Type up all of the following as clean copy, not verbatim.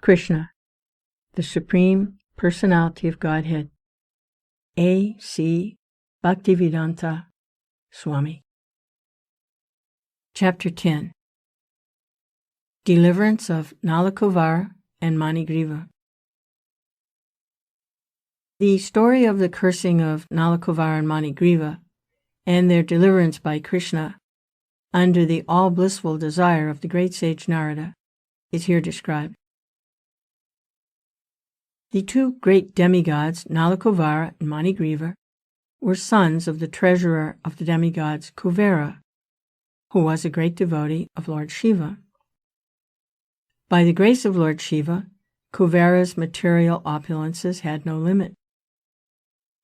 Krishna, the Supreme Personality of Godhead. A.C. Bhaktivedanta, SWAMI. Chapter 10. Deliverance of Nalakuvara and Manigriva. The story of the cursing of Nalakuvara and Manigriva and their deliverance by Krishna under the all-blissful desire of the great sage Narada is here described. The two great demigods, Nalakuvara and Manigriva, were sons of the treasurer of the demigods Kuvera, who was a great devotee of Lord Shiva. By the grace of Lord Shiva, Kuvera's material opulences had no limit.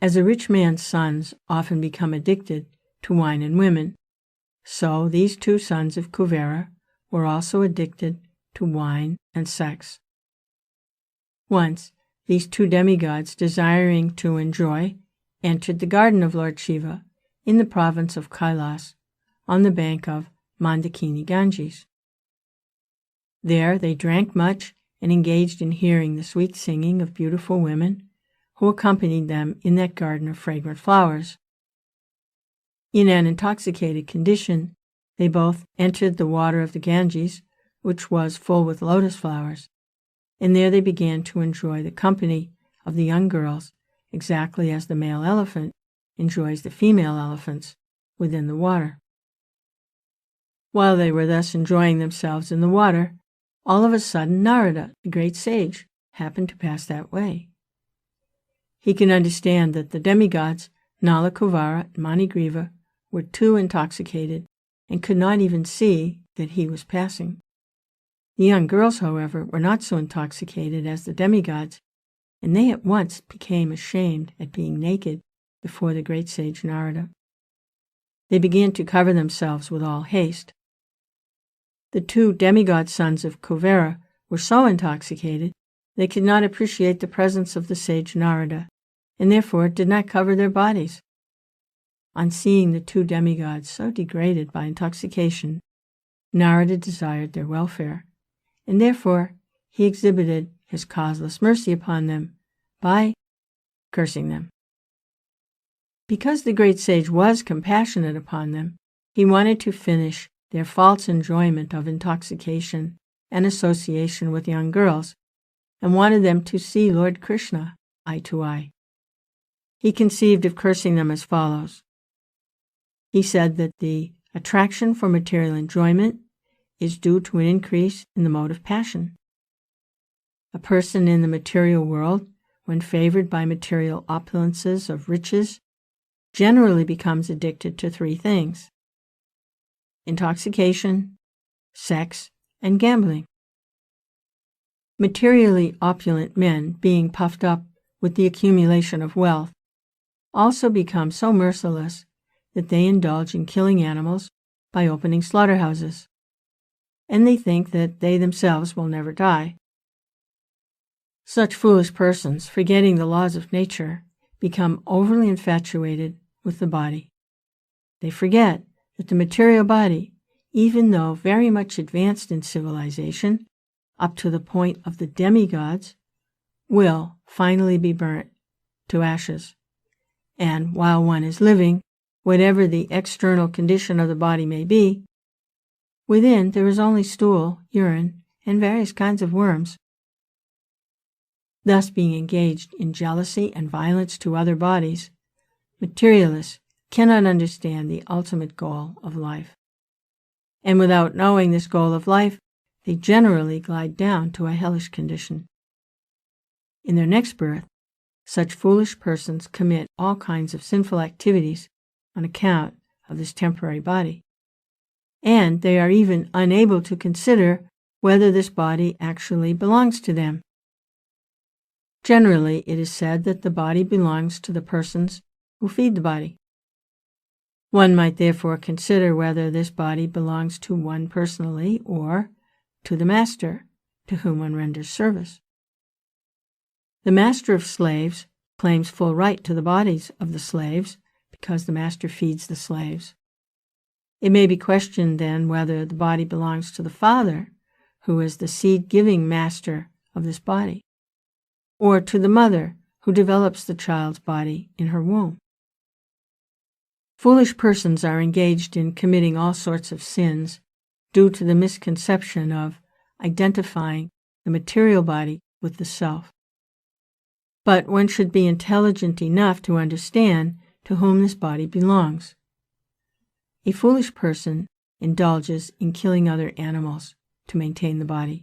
As a rich man's sons often become addicted to wine and women, so these two sons of Kuvera were also addicted to wine and sex. Once, these two demigods, desiring to enjoy, entered the garden of Lord Shiva in the province of Kailas, on the bank of Mandakini Ganges. There they drank much and engaged in hearing the sweet singing of beautiful women who accompanied them in that garden of fragrant flowers. In an intoxicated condition, they both entered the water of the Ganges, which was full with lotus flowers, and there they began to enjoy the company of the young girls, exactly as the male elephant enjoys the female elephants within the water. While they were thus enjoying themselves in the water, all of a sudden Narada, the great sage, happened to pass that way. He can understand that the demigods, Nalakuvara and Manigriva, were too intoxicated and could not even see that he was passing. The young girls, however, were not so intoxicated as the demigods, and they at once became ashamed at being naked before the great sage Narada. They began to cover themselves with all haste. The two demigod sons of Kuvera were so intoxicated they could not appreciate the presence of the sage Narada, and therefore did not cover their bodies. On seeing the two demigods so degraded by intoxication, Narada desired their welfare, and therefore he exhibited his causeless mercy upon them by cursing them. Because the great sage was compassionate upon them, he wanted to finish their false enjoyment of intoxication and association with young girls, and wanted them to see Lord Krishna eye to eye. He conceived of cursing them as follows. He said that the attraction for material enjoyment is due to an increase in the mode of passion. A person in the material world, when favored by material opulences of riches, generally becomes addicted to three things: intoxication, sex, and gambling. Materially opulent men, being puffed up with the accumulation of wealth, also become so merciless that they indulge in killing animals by opening slaughterhouses, and they think that they themselves will never die. Such foolish persons, forgetting the laws of nature, become overly infatuated with the body. They forget that the material body, even though very much advanced in civilization, up to the point of the demigods, will finally be burnt to ashes. And while one is living, whatever the external condition of the body may be, within there is only stool, urine, and various kinds of worms. Thus, being engaged in jealousy and violence to other bodies, materialists cannot understand the ultimate goal of life. And without knowing this goal of life, they generally glide down to a hellish condition. In their next birth, such foolish persons commit all kinds of sinful activities on account of this temporary body, and they are even unable to consider whether this body actually belongs to them. Generally, it is said that the body belongs to the persons who feed the body. One might therefore consider whether this body belongs to one personally or to the master to whom one renders service. The master of slaves claims full right to the bodies of the slaves because the master feeds the slaves. It may be questioned then whether the body belongs to the father, who is the seed-giving master of this body, or to the mother who develops the child's body in her womb. Foolish persons are engaged in committing all sorts of sins due to the misconception of identifying the material body with the self. But one should be intelligent enough to understand to whom this body belongs. A foolish person indulges in killing other animals to maintain the body,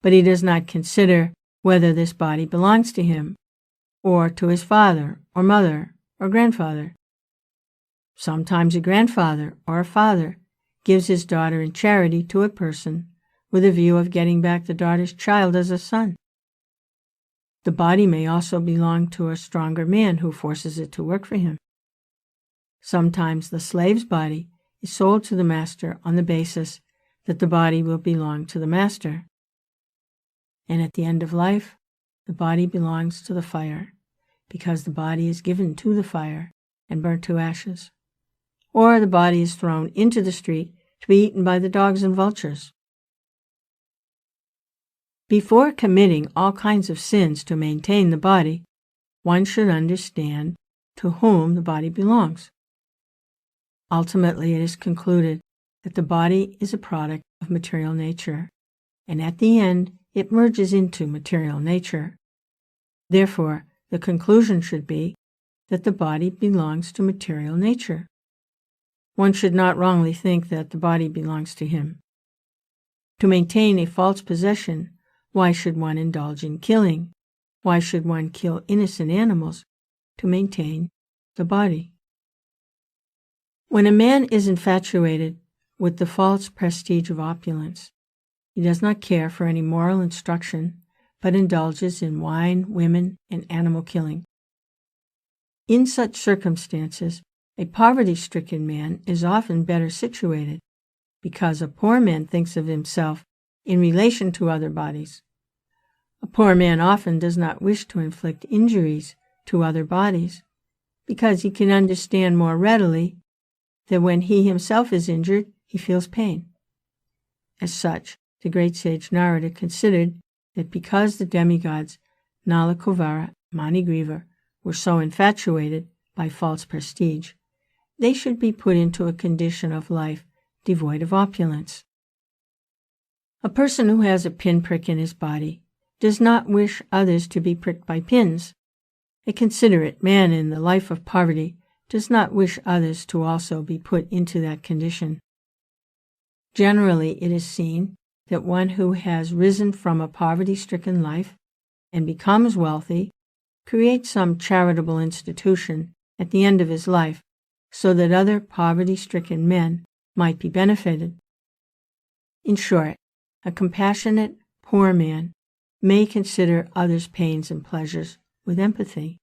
but he does not consider whether this body belongs to him, or to his father, or mother, or grandfather. Sometimes a grandfather or a father gives his daughter in charity to a person with a view of getting back the daughter's child as a son. The body may also belong to a stronger man who forces it to work for him. Sometimes the slave's body is sold to the master on the basis that the body will belong to the master. And at the end of life, the body belongs to the fire, because the body is given to the fire and burnt to ashes. Or the body is thrown into the street to be eaten by the dogs and vultures. Before committing all kinds of sins to maintain the body, one should understand to whom the body belongs. Ultimately, it is concluded that the body is a product of material nature, and at the end, it merges into material nature. Therefore, the conclusion should be that the body belongs to material nature. One should not wrongly think that the body belongs to him. To maintain a false possession, why should one indulge in killing? Why should one kill innocent animals to maintain the body? When a man is infatuated with the false prestige of opulence, he does not care for any moral instruction, but indulges in wine, women, and animal killing. In such circumstances, a poverty-stricken man is often better situated, because a poor man thinks of himself in relation to other bodies. A poor man often does not wish to inflict injuries to other bodies, because he can understand more readily that when he himself is injured, he feels pain. As such, the great sage Narada considered that because the demigods Nalakuvara and Manigriva were so infatuated by false prestige, they should be put into a condition of life devoid of opulence. A person who has a pinprick in his body does not wish others to be pricked by pins. A considerate man in the life of poverty does not wish others to also be put into that condition. Generally, it is seen that one who has risen from a poverty-stricken life and becomes wealthy creates some charitable institution at the end of his life so that other poverty-stricken men might be benefited. In short, a compassionate, poor man may consider others' pains and pleasures with empathy.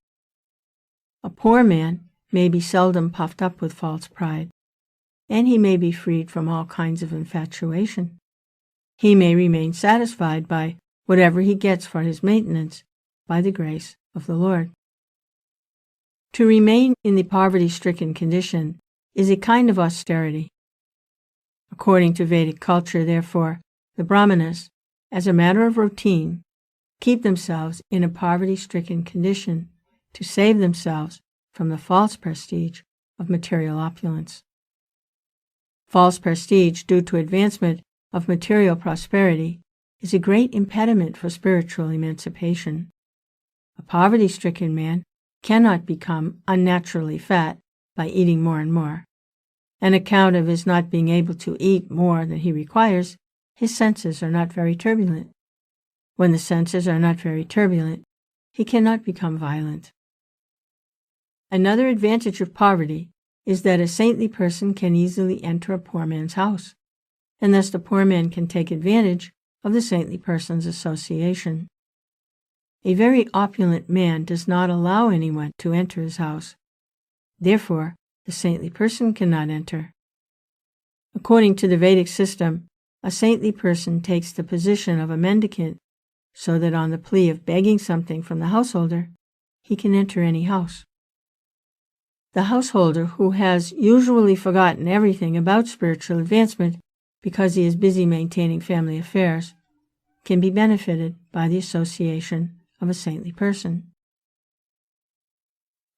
A poor man may be seldom puffed up with false pride, and he may be freed from all kinds of infatuation. He may remain satisfied by whatever he gets for his maintenance by the grace of the Lord. To remain in the poverty-stricken condition is a kind of austerity. According to Vedic culture, therefore, the Brahmanas, as a matter of routine, keep themselves in a poverty-stricken condition to save themselves from the false prestige of material opulence. False prestige due to advancement of material prosperity is a great impediment for spiritual emancipation. A poverty-stricken man cannot become unnaturally fat by eating more and more. On account of his not being able to eat more than he requires, his senses are not very turbulent. When the senses are not very turbulent, he cannot become violent. Another advantage of poverty is that a saintly person can easily enter a poor man's house, and thus the poor man can take advantage of the saintly person's association. A very opulent man does not allow anyone to enter his house. Therefore, the saintly person cannot enter. According to the Vedic system, a saintly person takes the position of a mendicant, so that on the plea of begging something from the householder, he can enter any house. The householder, who has usually forgotten everything about spiritual advancement because he is busy maintaining family affairs, can be benefited by the association of a saintly person.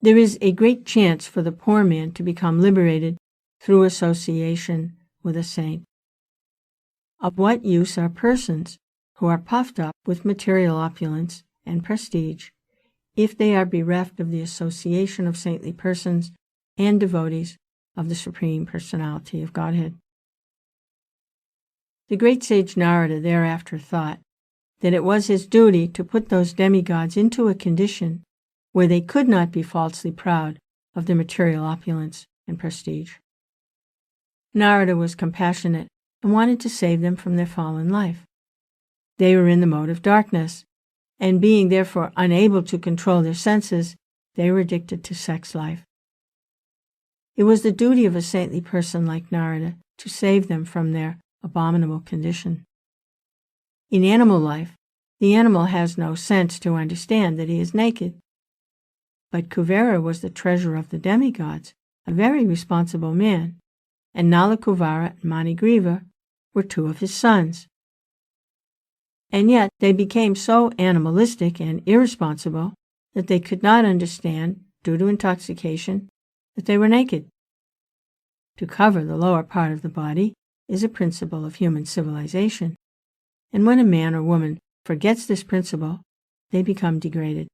There is a great chance for the poor man to become liberated through association with a saint. Of what use are persons who are puffed up with material opulence and prestige if they are bereft of the association of saintly persons and devotees of the Supreme Personality of Godhead? The great sage Narada thereafter thought that it was his duty to put those demigods into a condition where they could not be falsely proud of their material opulence and prestige. Narada was compassionate and wanted to save them from their fallen life. They were in the mode of darkness, and being therefore unable to control their senses, they were addicted to sex life. It was the duty of a saintly person like Narada to save them from their abominable condition. In animal life, the animal has no sense to understand that he is naked. But Kuvera was the treasurer of the demigods, a very responsible man, and Nalakuvara and Manigriva were two of his sons. And yet they became so animalistic and irresponsible that they could not understand, due to intoxication, that they were naked. To cover the lower part of the body is a principle of human civilization, and when a man or woman forgets this principle, they become degraded.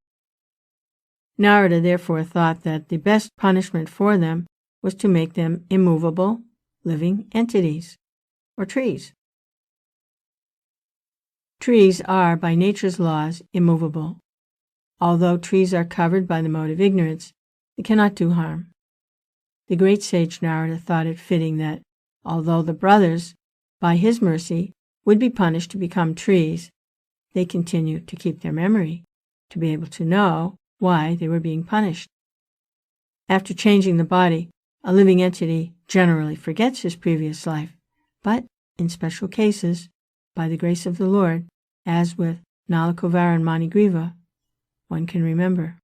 Narada therefore thought that the best punishment for them was to make them immovable, living entities, or trees. Trees are, by nature's laws, immovable. Although trees are covered by the mode of ignorance, they cannot do harm. The great sage Narada thought it fitting that, although the brothers, by his mercy, would be punished to become trees, they continued to keep their memory, to be able to know why they were being punished. After changing the body, a living entity generally forgets his previous life, but in special cases, by the grace of the Lord, as with Nalakuvara and Manigriva, one can remember.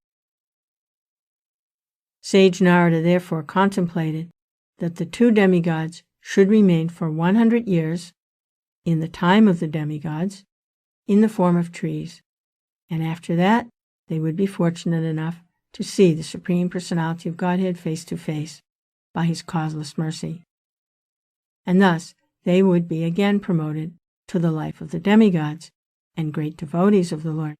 Sage Narada therefore contemplated that the two demigods should remain for 100 years, in the time of the demigods, in the form of trees, and after that they would be fortunate enough to see the Supreme Personality of Godhead face to face by his causeless mercy. And thus they would be again promoted to the life of the demigods and great devotees of the Lord.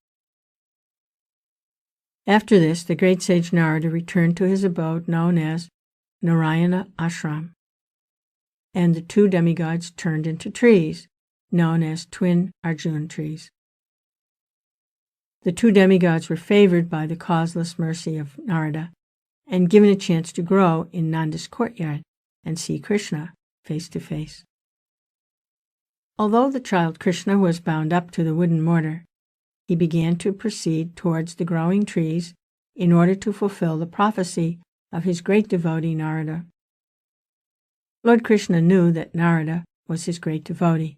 After this, the great sage Narada returned to his abode known as Narayana Ashram, and the two demigods turned into trees, known as twin arjuna trees. The two demigods were favored by the causeless mercy of Narada and given a chance to grow in Nanda's courtyard and see Krishna face to face. Although the child Krishna was bound up to the wooden mortar, he began to proceed towards the growing trees in order to fulfill the prophecy of his great devotee Narada. Lord Krishna knew that Narada was his great devotee,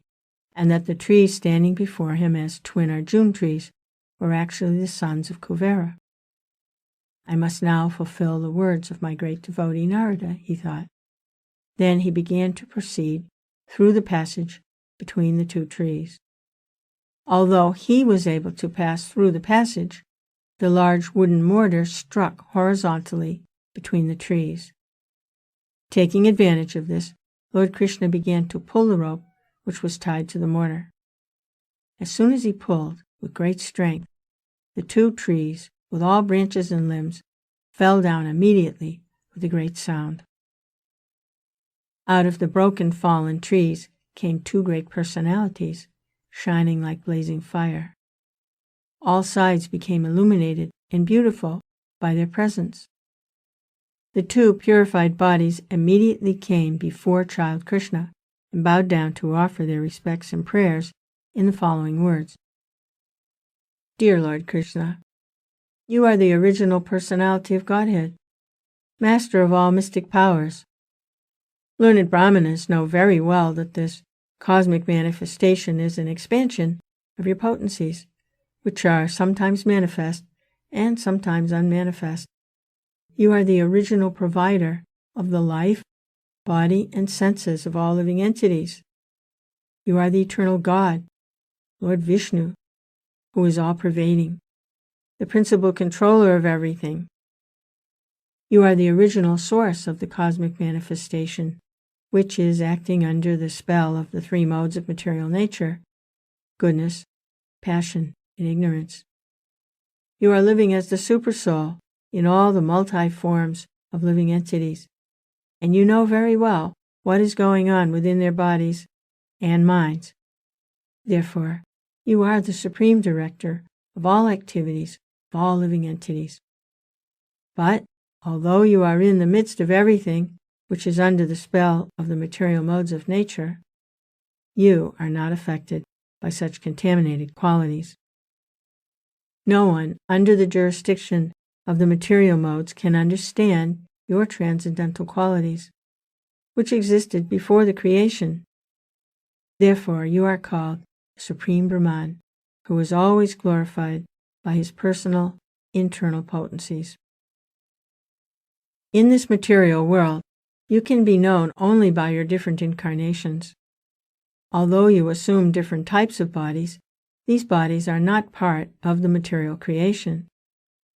and that the trees standing before him as twin arjuna trees were actually the sons of Kuvera. I must now fulfill the words of my great devotee Narada, he thought. Then he began to proceed through the passage between the two trees. Although he was able to pass through the passage, the large wooden mortar struck horizontally between the trees. Taking advantage of this, Lord Krishna began to pull the rope which was tied to the mortar. As soon as he pulled, with great strength, the two trees, with all branches and limbs, fell down immediately with a great sound. Out of the broken fallen trees came two great personalities, shining like blazing fire. All sides became illuminated and beautiful by their presence. The two purified bodies immediately came before child Krishna and bowed down to offer their respects and prayers in the following words. Dear Lord Krishna, you are the original personality of Godhead, master of all mystic powers. Learned Brahmanas know very well that this cosmic manifestation is an expansion of your potencies, which are sometimes manifest and sometimes unmanifest. You are the original provider of the life, body, and senses of all living entities. You are the eternal God, Lord Vishnu, who is all-pervading, the principal controller of everything. You are the original source of the cosmic manifestation, which is acting under the spell of the three modes of material nature: goodness, passion, and ignorance. You are living as the supersoul in all the multi-forms of living entities, and you know very well what is going on within their bodies and minds. Therefore, you are the supreme director of all activities of all living entities. But, although you are in the midst of everything which is under the spell of the material modes of nature, you are not affected by such contaminated qualities. No one under the jurisdiction of the material modes can understand your transcendental qualities, which existed before the creation. Therefore, you are called Supreme Brahman, who is always glorified by his personal, internal potencies. In this material world, you can be known only by your different incarnations. Although you assume different types of bodies, these bodies are not part of the material creation.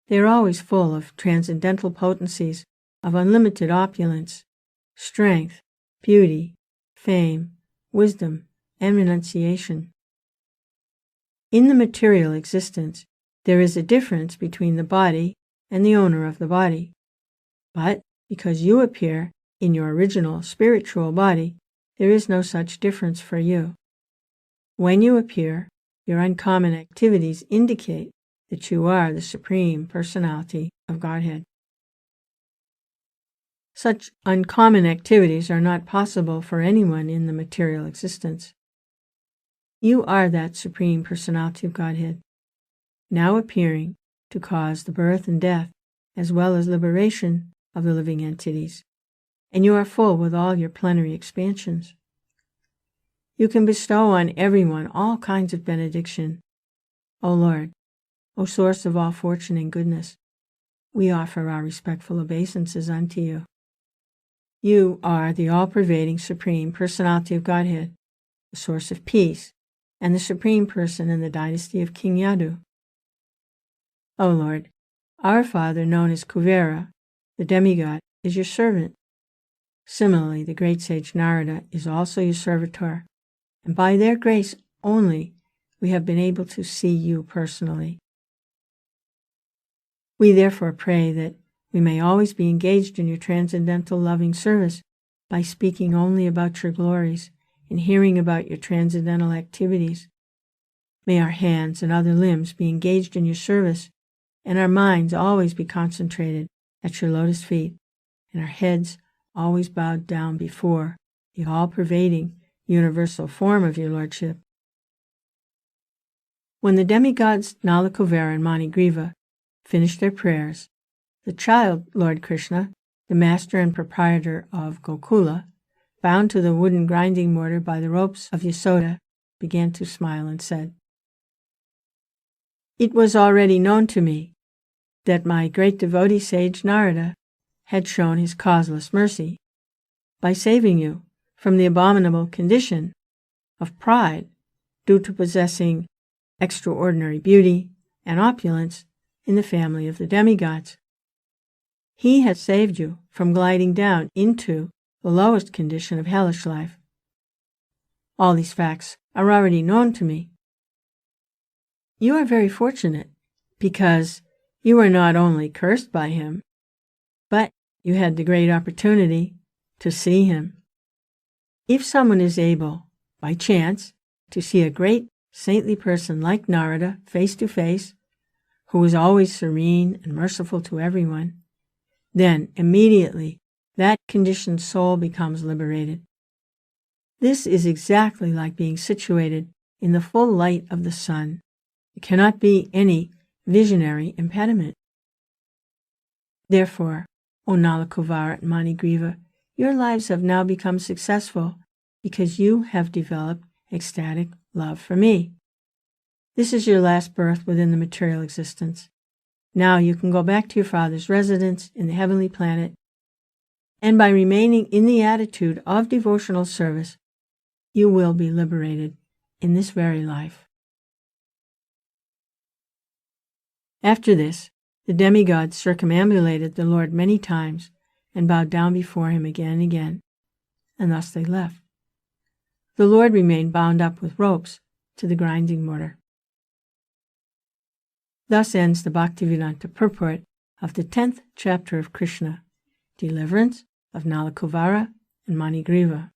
They are always full of transcendental potencies of unlimited opulence, strength, beauty, fame, wisdom, and renunciation. In the material existence, there is a difference between the body and the owner of the body. But because you appear in your original spiritual body, there is no such difference for you. When you appear, your uncommon activities indicate that you are the Supreme Personality of Godhead. Such uncommon activities are not possible for anyone in the material existence. You are that Supreme Personality of Godhead, now appearing to cause the birth and death, as well as liberation of the living entities, and you are full with all your plenary expansions. You can bestow on everyone all kinds of benediction. O Lord, O source of all fortune and goodness, we offer our respectful obeisances unto you. You are the all-pervading Supreme Personality of Godhead, the source of peace, and the Supreme Person in the dynasty of King Yadu. O Lord, our Father, known as Kuvera, the demigod, is your servant. Similarly, the great sage Narada is also your servitor, and by their grace only we have been able to see you personally. We therefore pray that we may always be engaged in your transcendental loving service by speaking only about your glories and hearing about your transcendental activities. May our hands and other limbs be engaged in your service, and our minds always be concentrated at your lotus feet, and our heads always bowed down before the all-pervading universal form of your Lordship. When the demigods Nalakuvara and Manigriva finished their prayers, the child Lord Krishna, the master and proprietor of Gokula, bound to the wooden grinding mortar by the ropes of Yasoda, began to smile and said, "It was already known to me that my great devotee sage Narada had shown his causeless mercy by saving you from the abominable condition of pride due to possessing extraordinary beauty and opulence in the family of the demigods. He has saved you from gliding down into the lowest condition of hellish life. All these facts are already known to me. You are very fortunate because you were not only cursed by him, but you had the great opportunity to see him. If someone is able, by chance, to see a great saintly person like Narada face to face, who is always serene and merciful to everyone, then immediately that conditioned soul becomes liberated. This is exactly like being situated in the full light of the sun. There cannot be any visionary impediment. Therefore, O Nalakuvara and Manigriva, your lives have now become successful because you have developed ecstatic love for me. This is your last birth within the material existence. Now you can go back to your father's residence in the heavenly planet, and by remaining in the attitude of devotional service, you will be liberated in this very life. After this, the demigods circumambulated the Lord many times and bowed down before him again and again, and thus they left. The Lord remained bound up with ropes to the grinding mortar. Thus ends the Bhaktivedanta purport of the 10th chapter of Krishna, Deliverance of Nalakuvara and Manigriva.